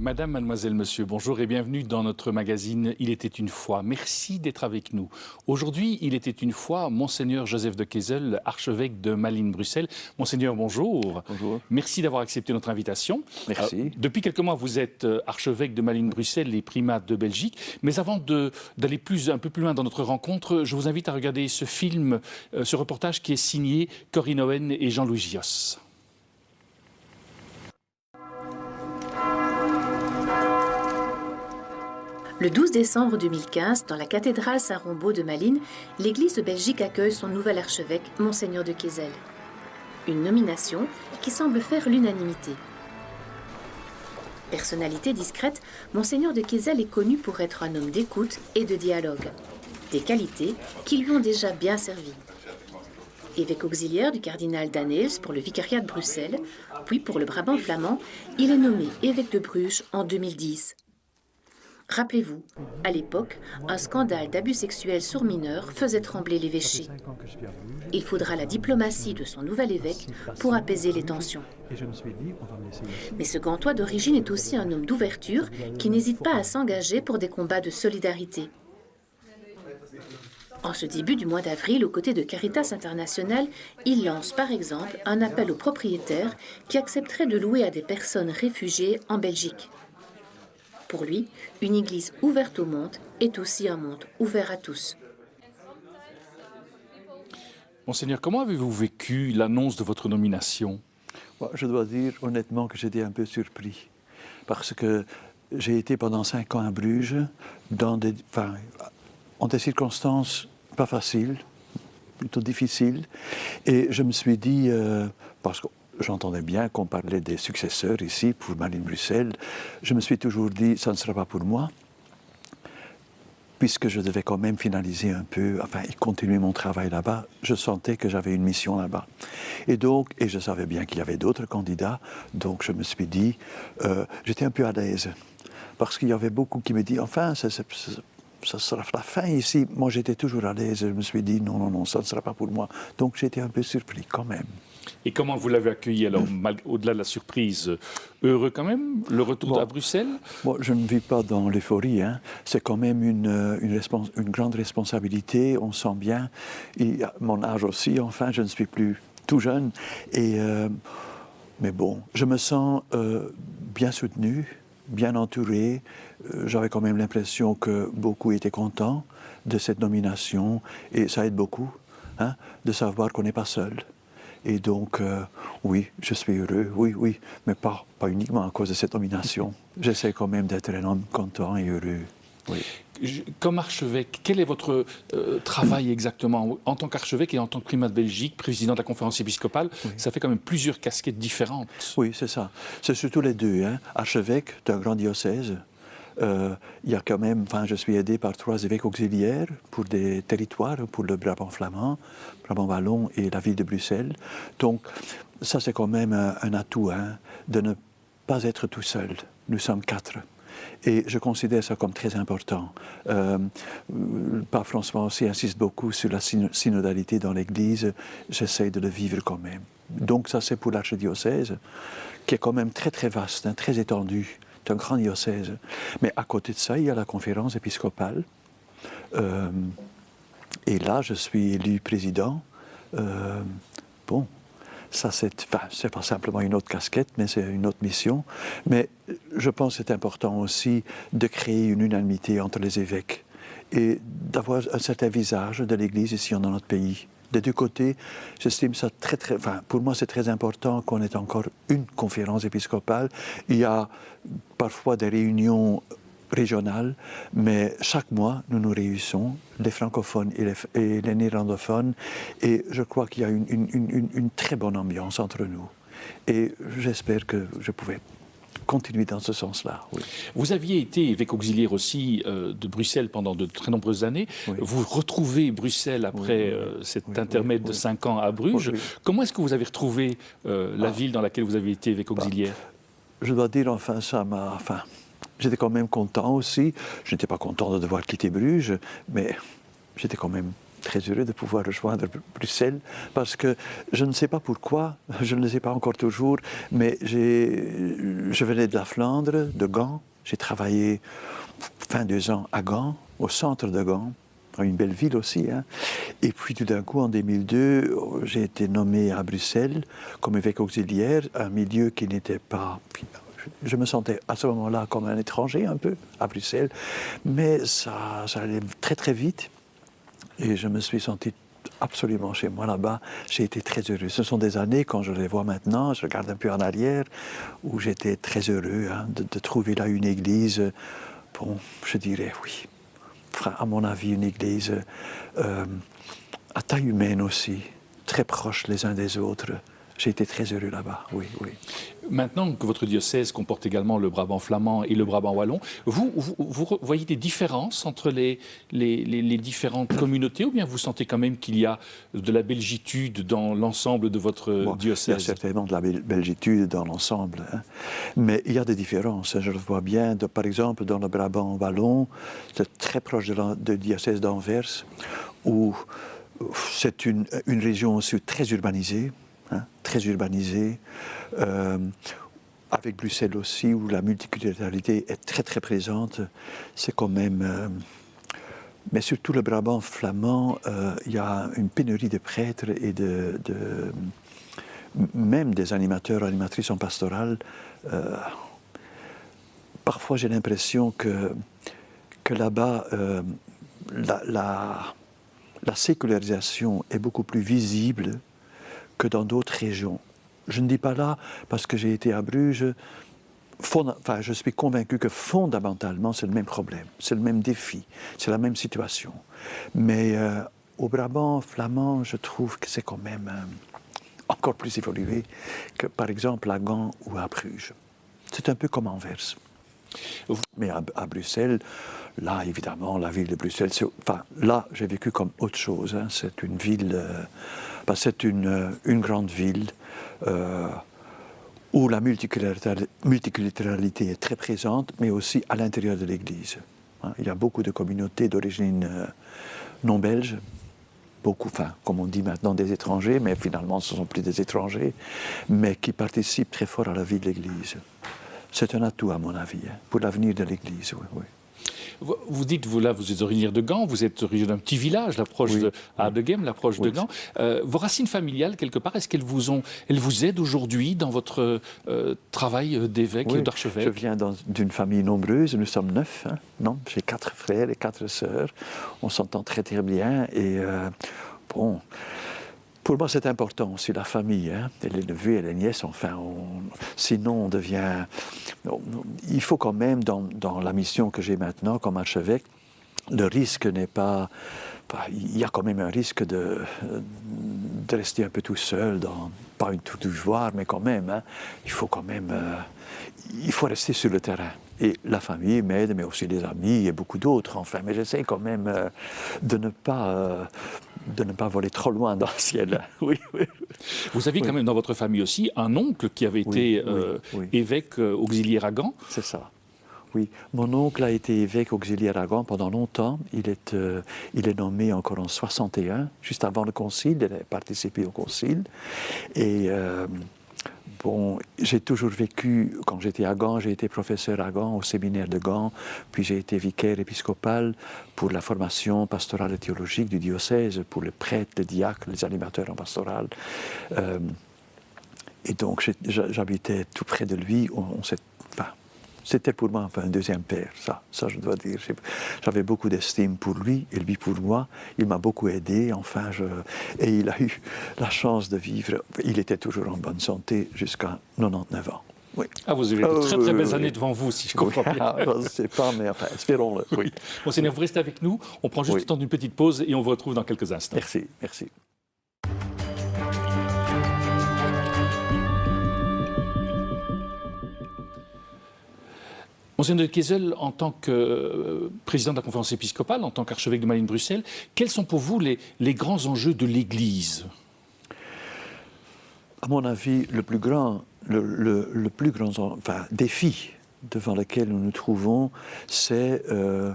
Madame, mademoiselle, monsieur, bonjour et bienvenue dans notre magazine Il était une fois. Merci d'être avec nous. Aujourd'hui, il était une fois Monseigneur Joseph de Kessel, archevêque de Malines-Bruxelles. Monseigneur, bonjour. Bonjour. Merci d'avoir accepté notre invitation. Merci. Depuis quelques mois, vous êtes archevêque de Malines-Bruxelles et primat de Belgique. Mais avant d'aller un peu plus loin dans notre rencontre, je vous invite à regarder ce film, ce reportage qui est signé Corinne Owen et Jean-Louis Gios. Le 12 décembre 2015, dans la cathédrale Saint-Rombaud de Malines, l'Église de Belgique accueille son nouvel archevêque, Monseigneur de Kessel. Une nomination qui semble faire l'unanimité. Personnalité discrète, Monseigneur de Kessel est connu pour être un homme d'écoute et de dialogue. Des qualités qui lui ont déjà bien servi. Évêque auxiliaire du cardinal Daneels pour le vicariat de Bruxelles, puis pour le Brabant flamand, il est nommé évêque de Bruges en 2010. Rappelez-vous, à l'époque, un scandale d'abus sexuels sur mineurs faisait trembler l'évêché. Il faudra la diplomatie de son nouvel évêque pour apaiser les tensions. Mais ce Gantois d'origine est aussi un homme d'ouverture qui n'hésite pas à s'engager pour des combats de solidarité. En ce début du mois d'avril, aux côtés de Caritas International, il lance par exemple un appel aux propriétaires qui accepteraient de louer à des personnes réfugiées en Belgique. Pour lui, une église ouverte au monde est aussi un monde ouvert à tous. Monseigneur, comment avez-vous vécu l'annonce de votre nomination? Je dois dire honnêtement que j'étais un peu surpris. Parce que j'ai été pendant 5 ans à Bruges, dans des circonstances pas faciles, plutôt difficiles. Et je me suis dit, parce que j'entendais bien qu'on parlait des successeurs ici pour Malines-Bruxelles. Je me suis toujours dit, ça ne sera pas pour moi, puisque je devais quand même finaliser un peu, et continuer mon travail là-bas. Je sentais que j'avais une mission là-bas. Et je savais bien qu'il y avait d'autres candidats, donc je me suis dit, j'étais un peu à l'aise, parce qu'il y avait beaucoup qui me disaient, ça sera la fin ici. Moi, j'étais toujours à l'aise. Je me suis dit, non, ça ne sera pas pour moi. Donc, j'étais un peu surpris quand même. Et comment vous l'avez accueilli alors, au-delà de la surprise? Heureux quand même, le retour à Bruxelles? Moi, je ne vis pas dans l'euphorie. C'est quand même une grande responsabilité. On sent bien. Et mon âge aussi, je ne suis plus tout jeune. Mais bon, je me sens bien soutenu, bien entouré. J'avais quand même l'impression que beaucoup étaient contents de cette nomination. Et ça aide beaucoup de savoir qu'on n'est pas seul. Et donc, oui, je suis heureux, oui, mais pas uniquement à cause de cette nomination. J'essaie quand même d'être un homme content et heureux. Oui. Comme archevêque, quel est votre travail exactement en tant qu'archevêque et en tant que primat de Belgique, président de la conférence épiscopale? Oui. Ça fait quand même plusieurs casquettes différentes. Oui, c'est ça. C'est surtout les deux. Archevêque d'un grand diocèse. Il y a quand même, je suis aidé par 3 évêques auxiliaires pour des territoires, pour le Brabant flamand, Brabant wallon et la ville de Bruxelles. Donc ça c'est quand même un atout, de ne pas être tout seul. Nous sommes 4. Et je considère ça comme très important. Le pape François aussi insiste beaucoup sur la synodalité dans l'Église. J'essaie de le vivre quand même. Donc ça c'est pour l'archidiocèse, qui est quand même très très vaste, très étendu. C'est un grand diocèse. Mais à côté de ça, il y a la conférence épiscopale. Et là, je suis élu président. Ça c'est pas simplement une autre casquette, mais c'est une autre mission. Mais je pense que c'est important aussi de créer une unanimité entre les évêques et d'avoir un certain visage de l'Église ici dans notre pays. Des deux côtés, j'estime ça pour moi c'est très important qu'on ait encore une conférence épiscopale. Il y a parfois des réunions régionales, mais chaque mois nous nous réunissons, les francophones et les néerlandophones, et je crois qu'il y a une très bonne ambiance entre nous. Et j'espère que je pouvais continuer dans ce sens-là, oui. Vous aviez été évêque auxiliaire aussi de Bruxelles pendant de très nombreuses années. Oui. Vous retrouvez Bruxelles après cet intermède de 5 ans à Bruges. Oui. Comment est-ce que vous avez retrouvé la ville dans laquelle vous avez été évêque auxiliaire? Je dois dire, j'étais quand même content aussi. Je n'étais pas content de devoir quitter Bruges, mais j'étais quand même très heureux de pouvoir rejoindre Bruxelles, parce que je ne sais pas pourquoi, je ne le sais pas encore toujours, mais je venais de la Flandre, de Gand. J'ai travaillé fin 2 ans à Gand, au centre de Gand, une belle ville aussi, hein. Et puis tout d'un coup, en 2002, j'ai été nommé à Bruxelles comme évêque auxiliaire, un milieu qui n'était pas... Je me sentais à ce moment-là comme un étranger un peu à Bruxelles, mais ça allait très très vite et je me suis senti absolument chez moi là-bas. J'ai été très heureux. Ce sont des années, quand je les vois maintenant, je regarde un peu en arrière, où j'étais très heureux, hein, de trouver là une église, bon, je dirais oui, enfin, à mon avis une église à taille humaine aussi, très proches les uns des autres. J'ai été très heureux là-bas, oui, oui. Maintenant que votre diocèse comporte également le Brabant flamand et le Brabant wallon, vous voyez des différences entre les différentes communautés, ou bien vous sentez quand même qu'il y a de la belgitude dans l'ensemble de votre diocèse? Il y a certainement de la belgitude dans l'ensemble, hein. Mais il y a des différences. Je le vois bien, par exemple, dans le Brabant wallon, c'est très proche du diocèse d'Anvers, où c'est une région aussi très urbanisée. Hein, très urbanisé, avec Bruxelles aussi, où la multiculturalité est très très présente. C'est quand même... mais surtout le Brabant flamand, il y a une pénurie de prêtres et même des animateurs, animatrices en pastorale. Parfois j'ai l'impression que là-bas, la sécularisation est beaucoup plus visible que dans d'autres régions. Je ne dis pas là parce que j'ai été à Bruges. Je suis convaincu que fondamentalement, c'est le même problème, c'est le même défi, c'est la même situation. Mais au Brabant flamand, je trouve que c'est quand même encore plus évolué que, par exemple, à Gand ou à Bruges. C'est un peu comme Anvers. Mais à Bruxelles, là, évidemment, la ville de Bruxelles, là, j'ai vécu comme autre chose, hein. C'est une ville... c'est une grande ville où la multiculturalité est très présente, mais aussi à l'intérieur de l'Église. Il y a beaucoup de communautés d'origine non belge, beaucoup, comme on dit maintenant, des étrangers, mais finalement ce ne sont plus des étrangers, mais qui participent très fort à la vie de l'Église. C'est un atout, à mon avis, hein, pour l'avenir de l'Église, oui, oui. Vous dites, vous êtes originaire de Gand, vous êtes originaire d'un petit village, l'approche de Hardegem, l'approche de Gand. Vos racines familiales, quelque part, est-ce qu'elles vous aident aujourd'hui dans votre travail d'évêque, d'archevêque? Je viens d'une famille nombreuse, nous sommes 9. Hein, non, j'ai 4 frères et 4 sœurs. On s'entend très très bien et bon... Pour moi, c'est important aussi, la famille, hein, et les neveux et les nièces, sinon on devient... Il faut quand même, dans la mission que j'ai maintenant comme archevêque, le risque n'est pas... Il y a quand même un risque de rester un peu tout seul, pas une toute douche, mais quand même, hein, il faut quand même... il faut rester sur le terrain. Et la famille m'aide, mais aussi les amis et beaucoup d'autres, enfin. Mais j'essaie quand même de ne pas voler trop loin dans le ciel. Oui, oui. Vous avez quand même dans votre famille aussi un oncle qui avait été évêque auxiliaire à Gand. C'est ça. Oui, mon oncle a été évêque auxiliaire à Gand pendant longtemps. Il est nommé encore en 61, juste avant le concile. Il a participé au concile. Et... bon, j'ai toujours vécu, quand j'étais à Gand, j'ai été professeur à Gand, au séminaire de Gand, puis j'ai été vicaire épiscopal pour la formation pastorale et théologique du diocèse, pour les prêtres, les diacres, les animateurs en pastoral. Et donc j'habitais tout près de lui, c'était pour moi un deuxième père, ça je dois dire. J'avais beaucoup d'estime pour lui et lui pour moi. Il m'a beaucoup aidé, et il a eu la chance de vivre. Il était toujours en bonne santé jusqu'à 99 ans. Oui. Ah, vous avez de très très belles années devant vous, si je comprends bien. Je ne sais pas, mais enfin, espérons-le. Oui. Monseigneur, vous restez avec nous. On prend juste le temps d'une petite pause et on vous retrouve dans quelques instants. Merci, merci. Monseigneur de Kessel, en tant que président de la conférence épiscopale, en tant qu'archevêque de Malines-Bruxelles, quels sont pour vous les grands enjeux de l'Église? À mon avis, le plus grand défi devant lequel nous nous trouvons, c'est, je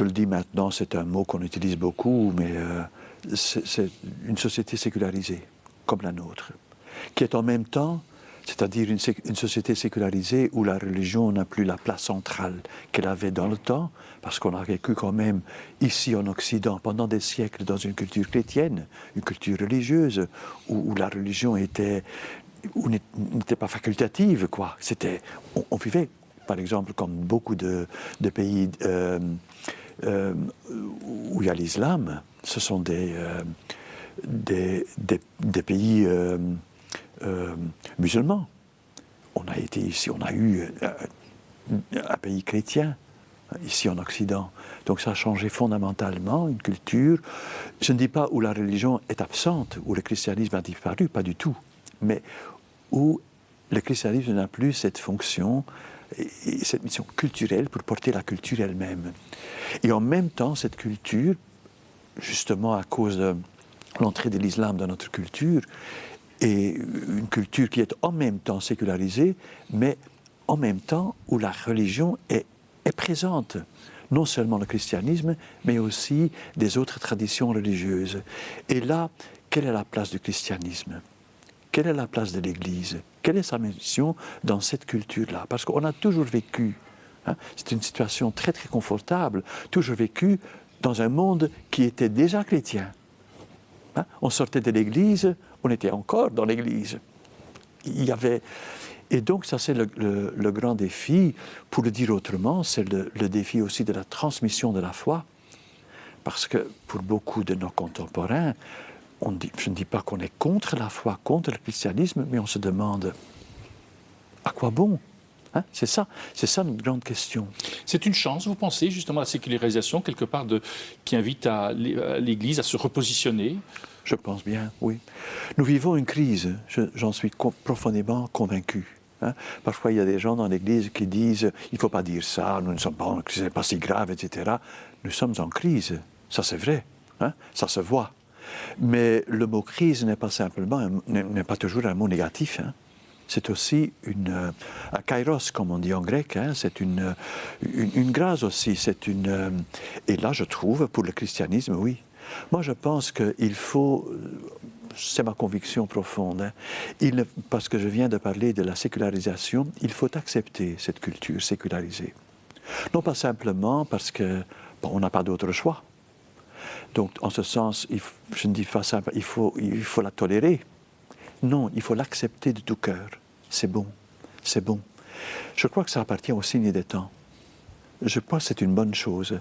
le dis maintenant, c'est un mot qu'on utilise beaucoup, mais c'est une société sécularisée, comme la nôtre, qui est en même temps, c'est-à-dire une société sécularisée où la religion n'a plus la place centrale qu'elle avait dans le temps, parce qu'on a vécu quand même ici en Occident pendant des siècles dans une culture chrétienne, une culture religieuse, où la religion n'était pas facultative, quoi. On vivait, par exemple, comme beaucoup de pays où il y a l'islam, ce sont des pays musulmans. On a été ici, on a eu un pays chrétien ici en Occident. Donc ça a changé fondamentalement une culture. Je ne dis pas où la religion est absente, où le christianisme a disparu, pas du tout, mais où le christianisme n'a plus cette fonction et cette mission culturelle pour porter la culture elle-même. Et en même temps, cette culture, justement à cause de l'entrée de l'islam dans notre culture, est une culture qui est en même temps sécularisée, mais en même temps où la religion est présente. Non seulement le christianisme, mais aussi des autres traditions religieuses. Et là, quelle est la place du christianisme ? Quelle est la place de l'Église? Quelle est sa mission dans cette culture-là? Parce qu'on a toujours vécu, c'est une situation très très confortable, toujours vécu dans un monde qui était déjà chrétien. On sortait de l'Église, on était encore dans l'Église. Il y avait... Et donc ça c'est le grand défi, pour le dire autrement, c'est le défi aussi de la transmission de la foi. Parce que pour beaucoup de nos contemporains, je ne dis pas qu'on est contre la foi, contre le christianisme, mais on se demande à quoi bon? C'est ça notre grande question. C'est une chance, vous pensez, justement, la sécularisation, quelque part, qui invite à l'Église à se repositionner? Je pense bien, oui. Nous vivons une crise, j'en suis profondément convaincu. Parfois, il y a des gens dans l'Église qui disent « il ne faut pas dire ça, nous ne sommes pas en crise, ce n'est pas si grave, etc. » Nous sommes en crise, ça c'est vrai, ça se voit. Mais le mot crise n'est pas toujours un mot négatif. C'est aussi un kairos, comme on dit en grec. C'est une grâce aussi. Et là, je trouve, pour le christianisme, oui. Moi, je pense qu'il faut, c'est ma conviction profonde, parce que je viens de parler de la sécularisation, il faut accepter cette culture sécularisée. Non pas simplement parce qu'on n'a pas d'autre choix. Donc, en ce sens, je ne dis pas ça, il faut la tolérer. Non, il faut l'accepter de tout cœur. C'est bon, c'est bon. Je crois que ça appartient au signe des temps. Je crois que c'est une bonne chose.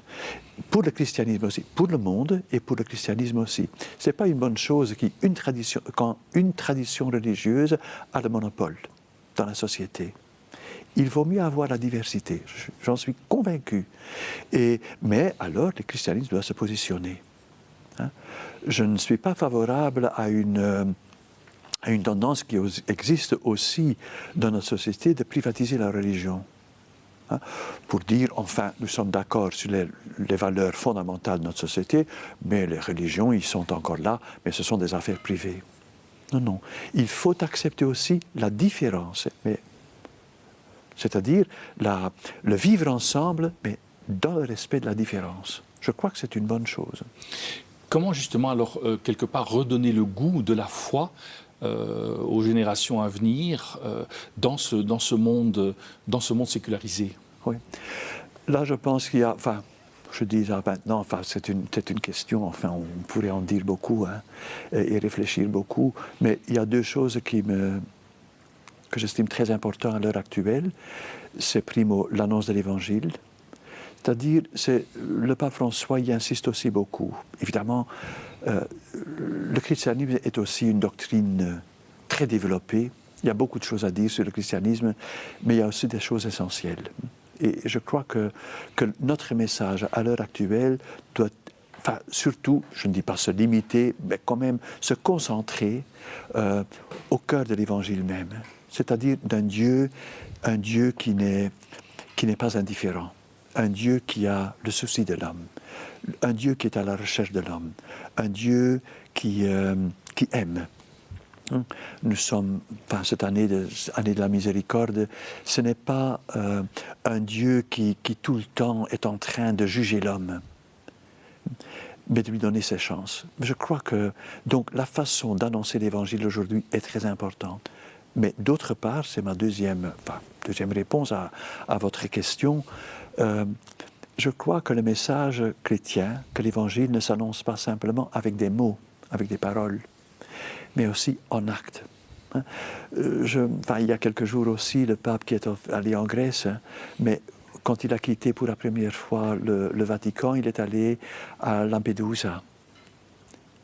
Pour le christianisme aussi, pour le monde et pour le christianisme aussi. Ce n'est pas une bonne chose quand une tradition religieuse a le monopole dans la société. Il vaut mieux avoir la diversité, j'en suis convaincu. Mais alors, le christianisme doit se positionner. Je ne suis pas favorable à une tendance qui existe aussi dans notre société de privatiser la religion. Pour dire, enfin, nous sommes d'accord sur les valeurs fondamentales de notre société, mais les religions, ils sont encore là, mais ce sont des affaires privées. Non, non. Il faut accepter aussi la différence, c'est-à-dire le vivre ensemble, mais dans le respect de la différence. Je crois que c'est une bonne chose. Comment justement, alors, quelque part, redonner le goût de la foi aux générations à venir dans ce monde sécularisé? Oui. Là, je pense qu'il y a... Enfin, je dis ça maintenant, enfin, c'est une question, enfin, on pourrait en dire beaucoup et réfléchir beaucoup, mais il y a deux choses que j'estime très importantes à l'heure actuelle. C'est primo, l'annonce de l'Évangile. C'est-à-dire, le pape François y insiste aussi beaucoup. Évidemment, le christianisme est aussi une doctrine très développée. Il y a beaucoup de choses à dire sur le christianisme, mais il y a aussi des choses essentielles. Et je crois que notre message à l'heure actuelle doit, enfin, surtout, je ne dis pas se limiter, mais quand même se concentrer au cœur de l'Évangile même. C'est-à-dire un Dieu qui n'est qui n'est pas indifférent, un Dieu qui a le souci de l'homme, un Dieu qui est à la recherche de l'homme, un Dieu qui aime. Nous sommes, cette année de la miséricorde, ce n'est pas un Dieu qui tout le temps est en train de juger l'homme, mais de lui donner ses chances. Je crois que donc la façon d'annoncer l'Évangile aujourd'hui est très importante. Mais d'autre part, c'est ma deuxième réponse à votre question. Je crois que le message chrétien, que l'Évangile ne s'annonce pas simplement avec des mots, avec des paroles, mais aussi en actes. Il y a quelques jours aussi, le pape qui est allé en Grèce, mais quand il a quitté pour la première fois le Vatican, il est allé à Lampedusa.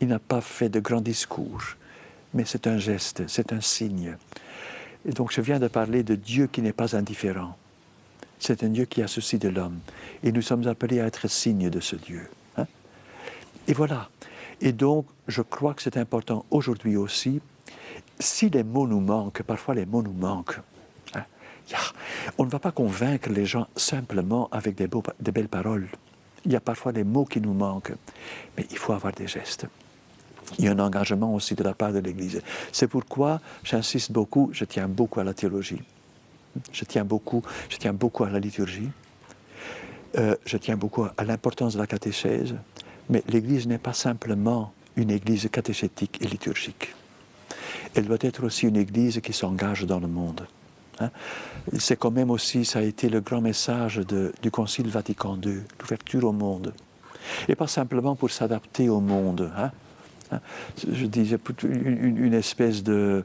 Il n'a pas fait de grands discours, mais c'est un geste, c'est un signe. Et donc je viens de parler de Dieu qui n'est pas indifférent. C'est un Dieu qui a souci de l'homme. Et nous sommes appelés à être signes de ce Dieu. Et voilà. Et donc, je crois que c'est important aujourd'hui aussi, si les mots nous manquent, parfois les mots nous manquent, on ne va pas convaincre les gens simplement avec des belles paroles. Il y a parfois des mots qui nous manquent, mais il faut avoir des gestes. Il y a un engagement aussi de la part de l'Église. C'est pourquoi j'insiste beaucoup, je tiens beaucoup à la théologie. Je tiens beaucoup à la liturgie. Je tiens beaucoup à l'importance de la catéchèse. Mais l'Église n'est pas simplement une Église catéchétique et liturgique. Elle doit être aussi une Église qui s'engage dans le monde. C'est quand même aussi, ça a été le grand message du Concile Vatican II, l'ouverture au monde. Et pas simplement pour s'adapter au monde. Je disais une espèce de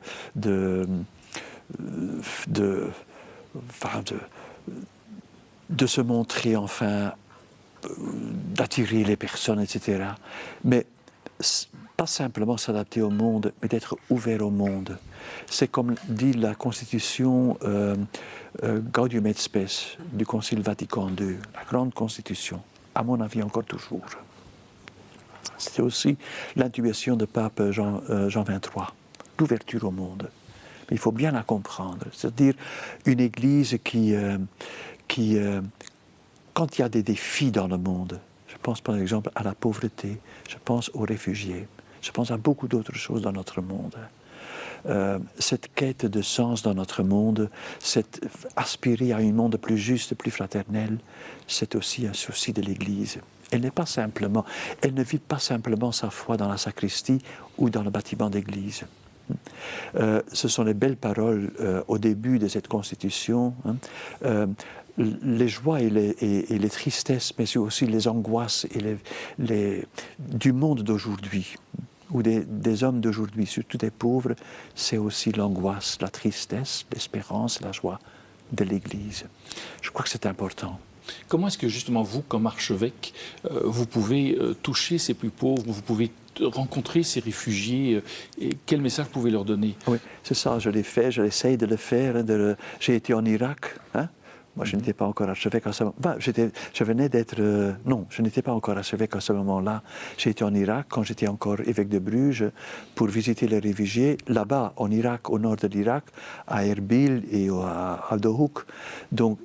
se montrer enfin, d'attirer les personnes, etc. Mais pas simplement s'adapter au monde, mais d'être ouvert au monde. C'est comme dit la Constitution Gaudium et Spes du Concile Vatican II, la grande Constitution, à mon avis encore toujours. C'était aussi l'intuition de Pape Jean XXIII, l'ouverture au monde. Mais il faut bien la comprendre, c'est-à-dire une Église qui quand il y a des défis dans le monde, je pense par exemple à la pauvreté, je pense aux réfugiés, je pense à beaucoup d'autres choses dans notre monde. Cette quête de sens dans notre monde, cette aspirer à un monde plus juste, plus fraternel, c'est aussi un souci de l'Église. Elle ne vit pas simplement sa foi dans la sacristie ou dans le bâtiment d'église. Ce sont les belles paroles au début de cette constitution, les joies et les tristesses, mais aussi les angoisses du monde d'aujourd'hui, ou des hommes d'aujourd'hui, surtout des pauvres, c'est aussi l'angoisse, la tristesse, l'espérance, la joie de l'Église. Je crois que c'est important. Comment est-ce que justement vous, comme archevêque, vous pouvez toucher ces plus pauvres, vous pouvez rencontrer ces réfugiés, et quel message vous pouvez leur donner? Oui, c'est ça, je l'ai fait, je l'essaye de le faire. J'ai été en Irak, moi je n'étais pas encore archevêque à ce moment. Je venais d'être... non, je n'étais pas encore archevêque à ce moment-là. J'ai été en Irak quand j'étais encore évêque de Bruges pour visiter les réfugiés là-bas, en Irak, au nord de l'Irak, à Erbil et à Dohuk. Donc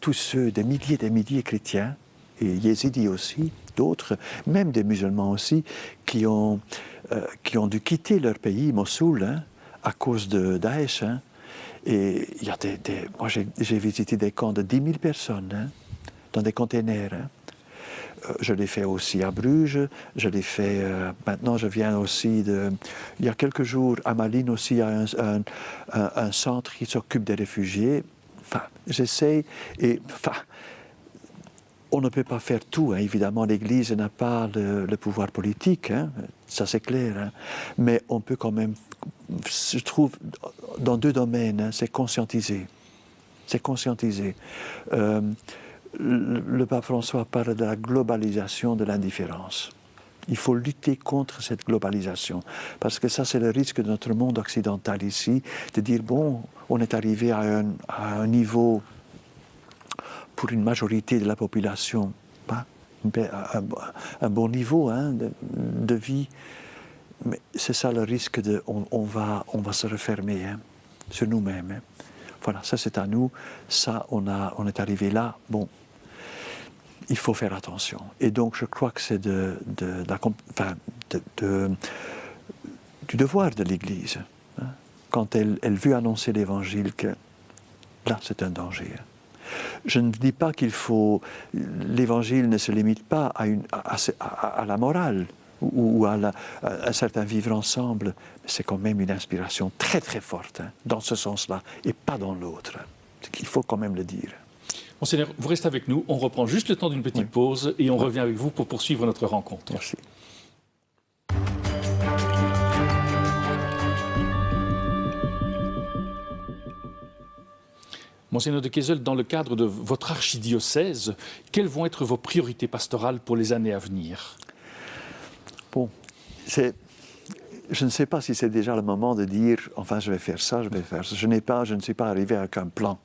tous ceux, des milliers chrétiens, et yézidis aussi, d'autres, même des musulmans aussi, qui ont dû quitter leur pays, Mossoul, à cause de Daesh. Et il y a moi j'ai visité des camps de 10 000 personnes, dans des containers. Je l'ai fait aussi à Bruges, je l'ai fait, maintenant je viens aussi il y a quelques jours, à Malines aussi, il y a un centre qui s'occupe des réfugiés. Enfin, j'essaie, on ne peut pas faire tout, évidemment, l'Église n'a pas le pouvoir politique, ça c'est clair, mais on peut quand même, je trouve, dans deux domaines, c'est conscientiser. C'est conscientiser. Le pape François parle de la globalisation de l'indifférence. Il faut lutter contre cette globalisation, parce que ça c'est le risque de notre monde occidental ici, de dire, bon, on est arrivé à un niveau... pour une majorité de la population, un bon niveau de vie. Mais c'est ça le risque on va se refermer sur nous-mêmes. Il Voilà, ça c'est à nous, ça on est arrivé là, bon, il faut faire attention. Et donc je crois que c'est du devoir de l'Église, hein, quand elle veut annoncer l'Évangile, que là c'est un danger. Je ne dis pas l'Évangile ne se limite pas à la morale ou à un certain vivre ensemble, mais c'est quand même une inspiration très très forte, hein, dans ce sens-là, et pas dans l'autre. Il faut quand même le dire. Monseigneur, vous restez avec nous, on reprend juste le temps d'une petite pause et on revient avec vous pour poursuivre notre rencontre. Merci. Monseigneur de Kessel, dans le cadre de votre archidiocèse, quelles vont être vos priorités pastorales pour les années à venir? Bon, je ne sais pas si c'est déjà le moment de dire, enfin je vais faire ça, je vais faire ça. Je ne suis pas arrivé avec un plan.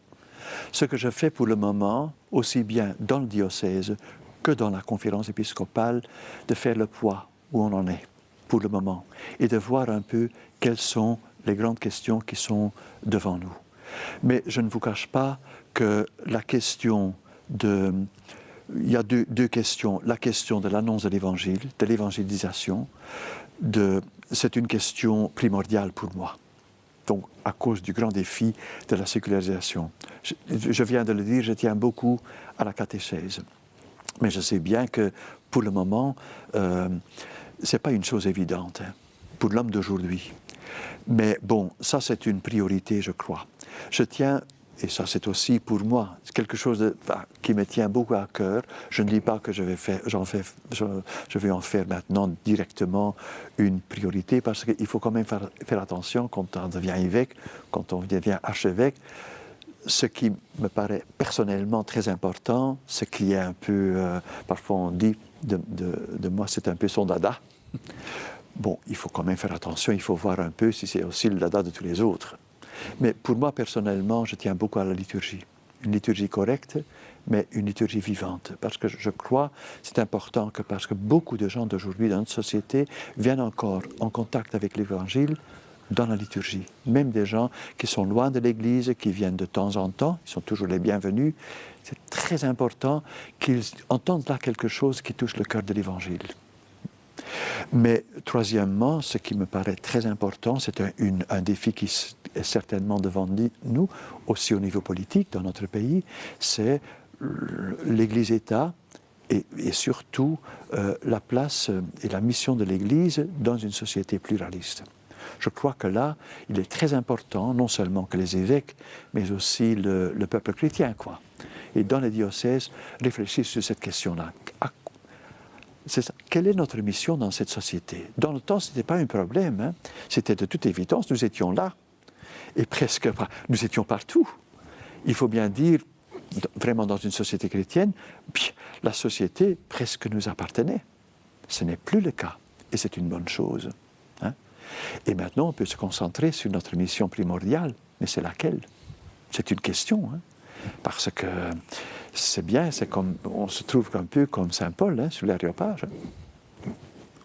Ce que je fais pour le moment, aussi bien dans le diocèse que dans la conférence épiscopale, de faire le poids où on en est pour le moment et de voir un peu quelles sont les grandes questions qui sont devant nous. Mais je ne vous cache pas que la question il y a deux questions. La question de l'annonce de l'Évangile, de l'évangélisation, c'est une question primordiale pour moi. Donc, à cause du grand défi de la sécularisation. Je viens de le dire, je tiens beaucoup à la catéchèse. Mais je sais bien que, pour le moment, ce n'est pas une chose évidente, hein, pour l'homme d'aujourd'hui. Mais bon, ça c'est une priorité, je crois. Je tiens, et ça c'est aussi pour moi, quelque chose qui me tient beaucoup à cœur. Je ne dis pas que je vais en faire maintenant directement une priorité, parce qu'il faut quand même faire attention quand on devient évêque, quand on devient archevêque. Ce qui me paraît personnellement très important, ce qui est un peu, parfois on dit de moi, c'est un peu son dada. Bon, il faut quand même faire attention, il faut voir un peu si c'est aussi le dada de tous les autres. Mais pour moi, personnellement, je tiens beaucoup à la liturgie. Une liturgie correcte, mais une liturgie vivante. Parce que je crois, c'est important, parce que beaucoup de gens d'aujourd'hui dans notre société viennent encore en contact avec l'Évangile dans la liturgie. Même des gens qui sont loin de l'Église, qui viennent de temps en temps, ils sont toujours les bienvenus. C'est très important qu'ils entendent là quelque chose qui touche le cœur de l'Évangile. Mais troisièmement, ce qui me paraît très important, c'est un défi qui est certainement devant nous, aussi au niveau politique dans notre pays, c'est l'Église-État et surtout la place et la mission de l'Église dans une société pluraliste. Je crois que là, il est très important, non seulement que les évêques, mais aussi le peuple chrétien, quoi. Et dans les diocèses, réfléchir sur cette question-là. Quelle est notre mission dans cette société? Dans le temps, ce n'était pas un problème. Hein. C'était de toute évidence, nous étions là. Et presque, nous étions partout. Il faut bien dire, vraiment dans une société chrétienne, la société presque nous appartenait. Ce n'est plus le cas. Et c'est une bonne chose. Hein. Et maintenant, on peut se concentrer sur notre mission primordiale. Mais c'est laquelle? C'est une question. Hein. Parce que c'est bien, on se trouve un peu comme Saint Paul, hein, sur l'Aréopage.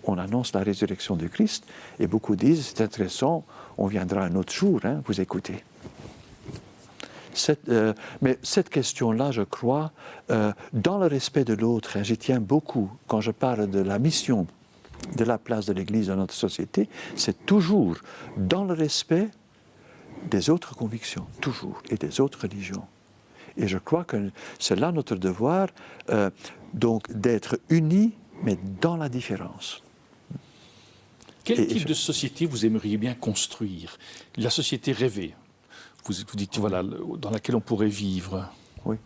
On annonce la résurrection du Christ et beaucoup disent, c'est intéressant, on viendra un autre jour, hein, vous écoutez. Mais cette question-là, je crois, dans le respect de l'autre, hein, j'y tiens beaucoup quand je parle de la mission, de la place de l'Église dans notre société, c'est toujours dans le respect des autres convictions, toujours, et des autres religions. Et je crois que c'est là notre devoir, donc d'être unis, mais dans la différence. Quel type de société vous aimeriez bien construire? La société rêvée, vous dites, voilà, dans laquelle on pourrait vivre. Oui,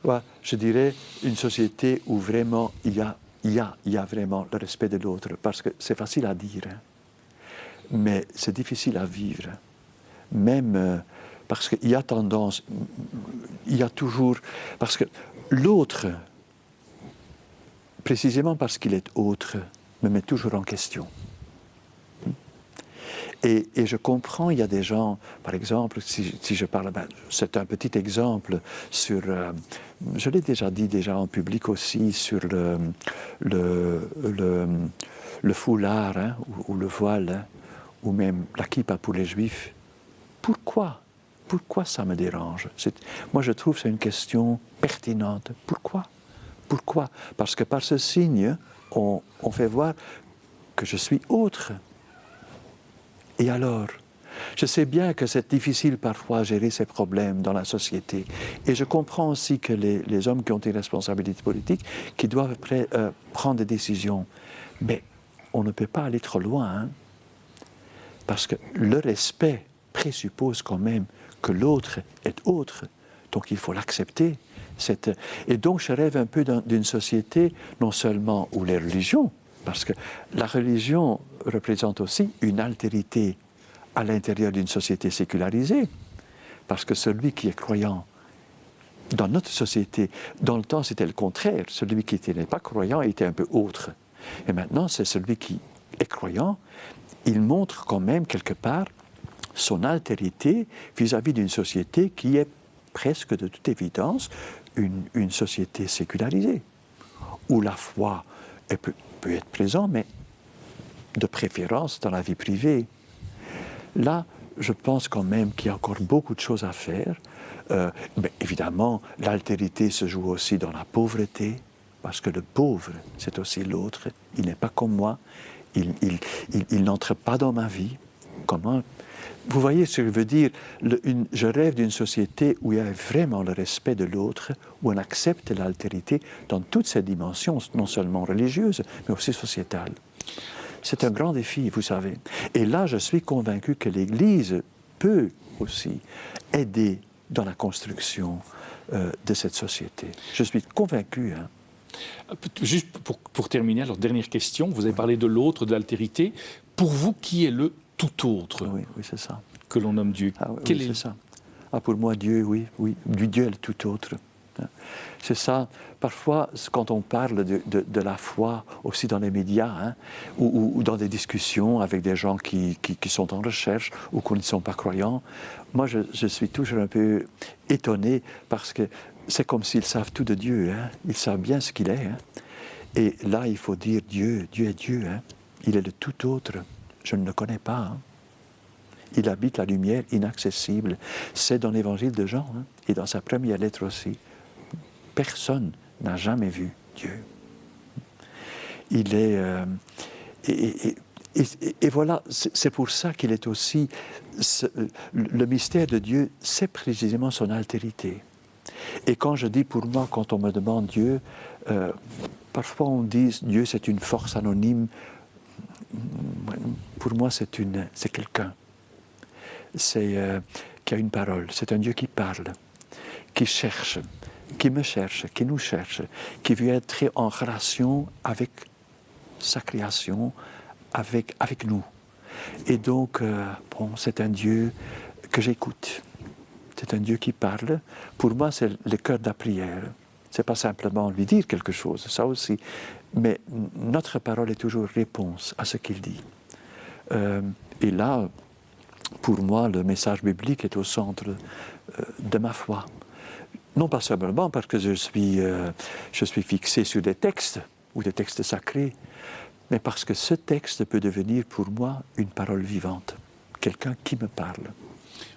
ouais, je dirais une société où vraiment il y a vraiment le respect de l'autre, parce que c'est facile à dire, hein, mais c'est difficile à vivre. Même... parce qu'il y a tendance, il y a toujours... Parce que l'autre, précisément parce qu'il est autre, me met toujours en question. Et je comprends, il y a des gens, par exemple, si je parle, c'est un petit exemple sur, je l'ai déjà dit en public aussi, sur le foulard, hein, ou le voile, hein, ou même la kippa pour les Juifs. Pourquoi pourquoi ça me dérange? Moi, je trouve que c'est une question pertinente. Pourquoi? Pourquoi? Parce que par ce signe, on fait voir que je suis autre. Et alors? Je sais bien que c'est difficile parfois à gérer ces problèmes dans la société. Et je comprends aussi que les hommes qui ont des responsabilités politiques, qui doivent prendre des décisions. Mais on ne peut pas aller trop loin, hein, parce que le respect présuppose quand même que l'autre est autre. Donc il faut l'accepter. Et donc je rêve un peu d'une société non seulement où les religions, parce que la religion représente aussi une altérité à l'intérieur d'une société sécularisée. Parce que celui qui est croyant dans notre société, dans le temps c'était le contraire. Celui qui n'est pas croyant était un peu autre. Et maintenant c'est celui qui est croyant, il montre quand même quelque part son altérité vis-à-vis d'une société qui est presque de toute évidence une société sécularisée, où la foi peut être présente, mais de préférence dans la vie privée. Là, je pense quand même qu'il y a encore beaucoup de choses à faire. Mais évidemment, l'altérité se joue aussi dans la pauvreté, parce que le pauvre, c'est aussi l'autre. Il n'est pas comme moi, il n'entre pas dans ma vie. Comment? Vous voyez ce que je veux dire? Je rêve d'une société où il y a vraiment le respect de l'autre, où on accepte l'altérité dans toutes ses dimensions, non seulement religieuses, mais aussi sociétales. C'est un grand défi, vous savez. Et là, je suis convaincu que l'Église peut aussi aider dans la construction de cette société. Je suis convaincu. Hein. Juste pour terminer, alors dernière question. Vous avez parlé de l'autre, de l'altérité. Pour vous, qui est le tout autre? Oui, c'est ça. Que l'on nomme Dieu. Oui, c'est ça. Pour moi, Dieu, oui. Dieu est le tout autre. C'est ça. Parfois, quand on parle de la foi, aussi dans les médias, hein, ou dans des discussions avec des gens qui sont en recherche ou qui ne sont pas croyants, moi, je suis toujours un peu étonné parce que c'est comme s'ils savent tout de Dieu. Hein. Ils savent bien ce qu'il est. Hein. Et là, il faut dire Dieu est Dieu. Hein. Il est le tout autre. Je ne le connais pas. Hein. Il habite la lumière inaccessible. C'est dans l'évangile de Jean, hein, et dans sa première lettre aussi. Personne n'a jamais vu Dieu. Il est... et voilà, c'est pour ça qu'il est aussi... Le mystère de Dieu, c'est précisément son altérité. Et quand je dis pour moi, quand on me demande Dieu, parfois on dit Dieu c'est une force anonyme. Pour moi c'est quelqu'un. Qui a une parole. C'est un Dieu qui parle, qui cherche, qui me cherche, qui nous cherche, qui veut être en relation avec sa création, avec nous. Et donc, c'est un Dieu que j'écoute. C'est un Dieu qui parle. Pour moi, c'est le cœur de la prière. Ce n'est pas simplement lui dire quelque chose, ça aussi. Mais notre parole est toujours réponse à ce qu'il dit. Et là, pour moi, le message biblique est au centre de ma foi. Non pas simplement parce que je suis fixé sur des textes ou des textes sacrés, mais parce que ce texte peut devenir pour moi une parole vivante, quelqu'un qui me parle.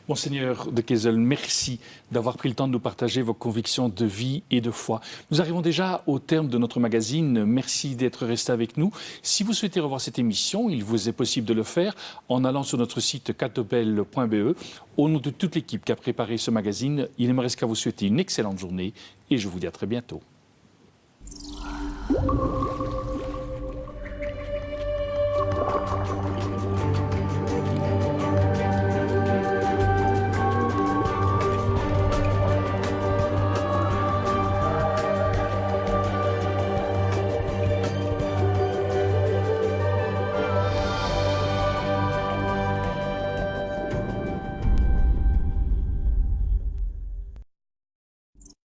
Monseigneur de Kessel, merci d'avoir pris le temps de nous partager vos convictions de vie et de foi. Nous arrivons déjà au terme de notre magazine. Merci d'être resté avec nous. Si vous souhaitez revoir cette émission, il vous est possible de le faire en allant sur notre site catobel.be. Au nom de toute l'équipe qui a préparé ce magazine, il ne me reste qu'à vous souhaiter une excellente journée et je vous dis à très bientôt.